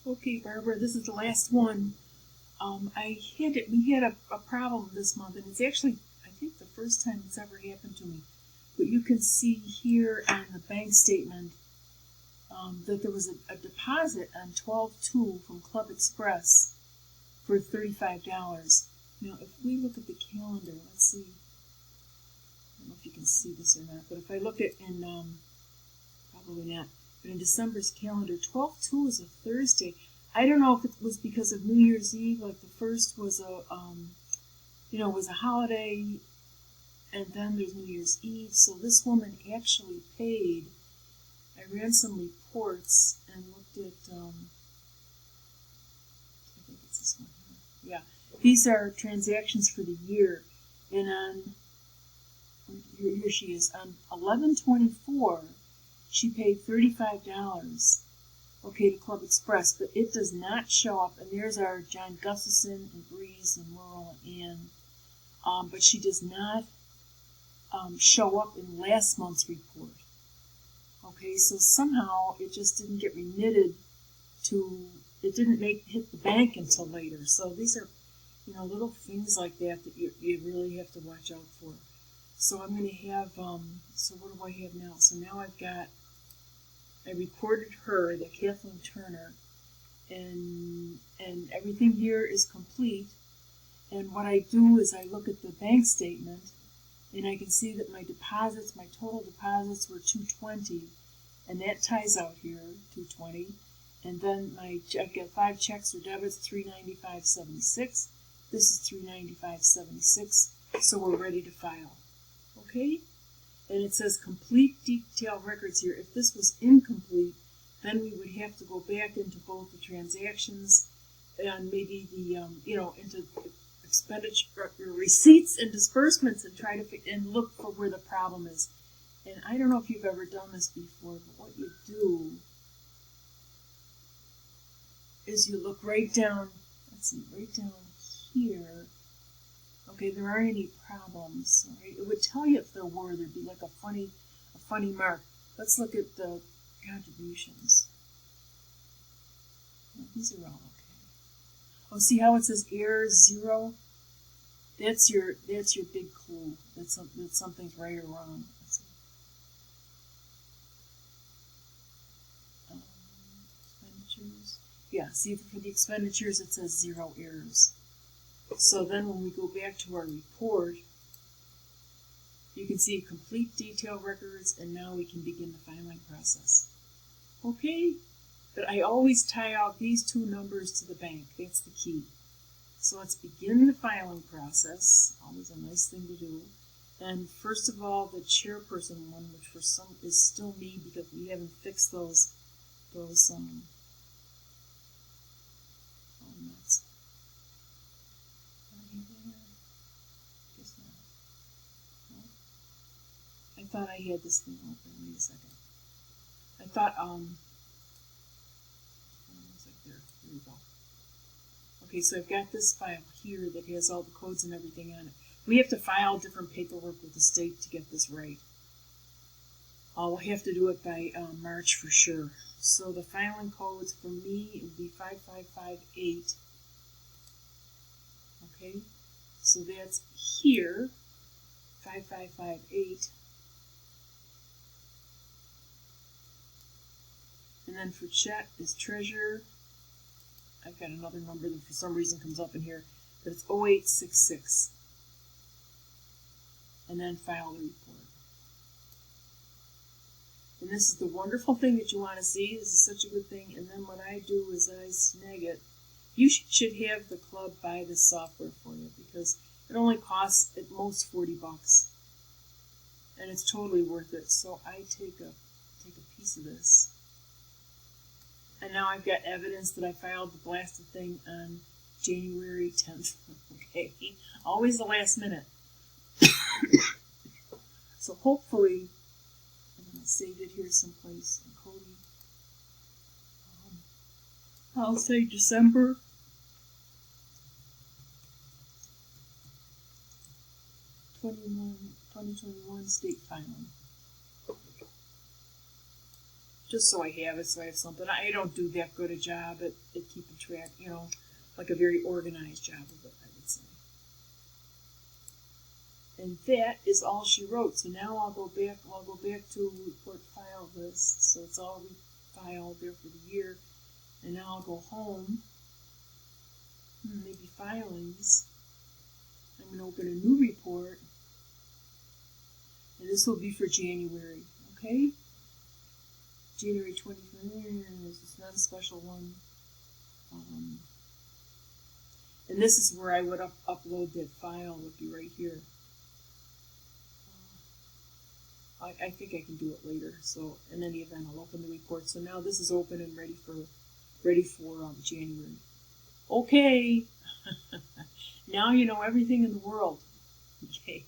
Okay, Barbara, this is the last one. We had a problem this month, and it's actually, I think, the first time it's ever happened to me. But you can see here on the bank statement that there was a deposit on 12/2 from Club Express for $35. Now, if we look at the calendar, let's see. I don't know if you can see this or not, but if I look at probably not, but in December's calendar, 12/2 is a Thursday. I don't know if it was because of New Year's Eve, like the first was was a holiday, and then there's New Year's Eve. So this woman actually paid. I ran some reports and looked at, I think it's this one here. Yeah, these are transactions for the year, and on here she is on 11/24. She paid $35. Okay, to Club Express, but it does not show up. And there's our John Gustafson and Breeze and Merle and Ann. But she does not show up in last month's report. Okay, so somehow it just didn't get remitted it didn't hit the bank until later. So these are, little things like that you really have to watch out for. So I'm going to have, so what do I have now? So now I recorded her, the Kathleen Turner, and everything here is complete. And what I do is I look at the bank statement, and I can see that my total deposits were $220, and that ties out here, $220. And then I get 5 checks or debits, $395.76. This is $395.76. So we're ready to file. Okay? And it says complete detailed records here. If this was incomplete, then we would have to go back into both the transactions and maybe the into expenditure receipts and disbursements and try to and look for where the problem is. And I don't know if you've ever done this before, but what you do is you look right down. Let's see, right down here. Okay, there aren't any problems. Right? It would tell you if there were. There'd be like a funny mark. Let's look at the contributions. These are all okay. Oh, see how it says error 0? That's your big clue that something's right or wrong. Let's see. Expenditures. Yeah, see for the expenditures it says 0 errors. So then when we go back to our report, you can see complete detailed records, and now we can begin the filing process. Okay? But I always tie out these 2 numbers to the bank. That's the key. So let's begin the filing process. Always a nice thing to do. And first of all, the chairperson one, which for some is still me because we haven't fixed those nuts. I thought I had this thing open. Wait a second. I thought, there we go. Okay, so I've got this file here that has all the codes and everything on it. We have to file different paperwork with the state to get this right. We'll have to do it by March for sure. So the filing codes for me would be 5558. Okay, so that's here, 5558. And then for Chet is treasurer. I've got another number that for some reason comes up in here, but it's 0866. And then file the report. And this is the wonderful thing that you want to see. This is such a good thing. And then what I do is I snag it. You should have the club buy this software for you because it only costs at most $40. And it's totally worth it. So I take a piece of this. And now I've got evidence that I filed the blasted thing on January 10th. Okay, always the last minute. So hopefully, I'm going to save it here someplace in COTI. I'll say December 2021 state filing. just so I have it, so I have something. I don't do that good a job at keeping track, like a very organized job of it, I would say. And that is all she wrote. So now I'll go back to report file list. So it's all refiled there for the year. And now I'll go home. Maybe filings. I'm going to open a new report. And this will be for January. Okay? January 23rd. This is not a special one. And this is where I would upload that file. Would be right here. I think I can do it later. So in any event, I'll open the report. So now this is open and ready for January. Okay. Now you know everything in the world. Okay.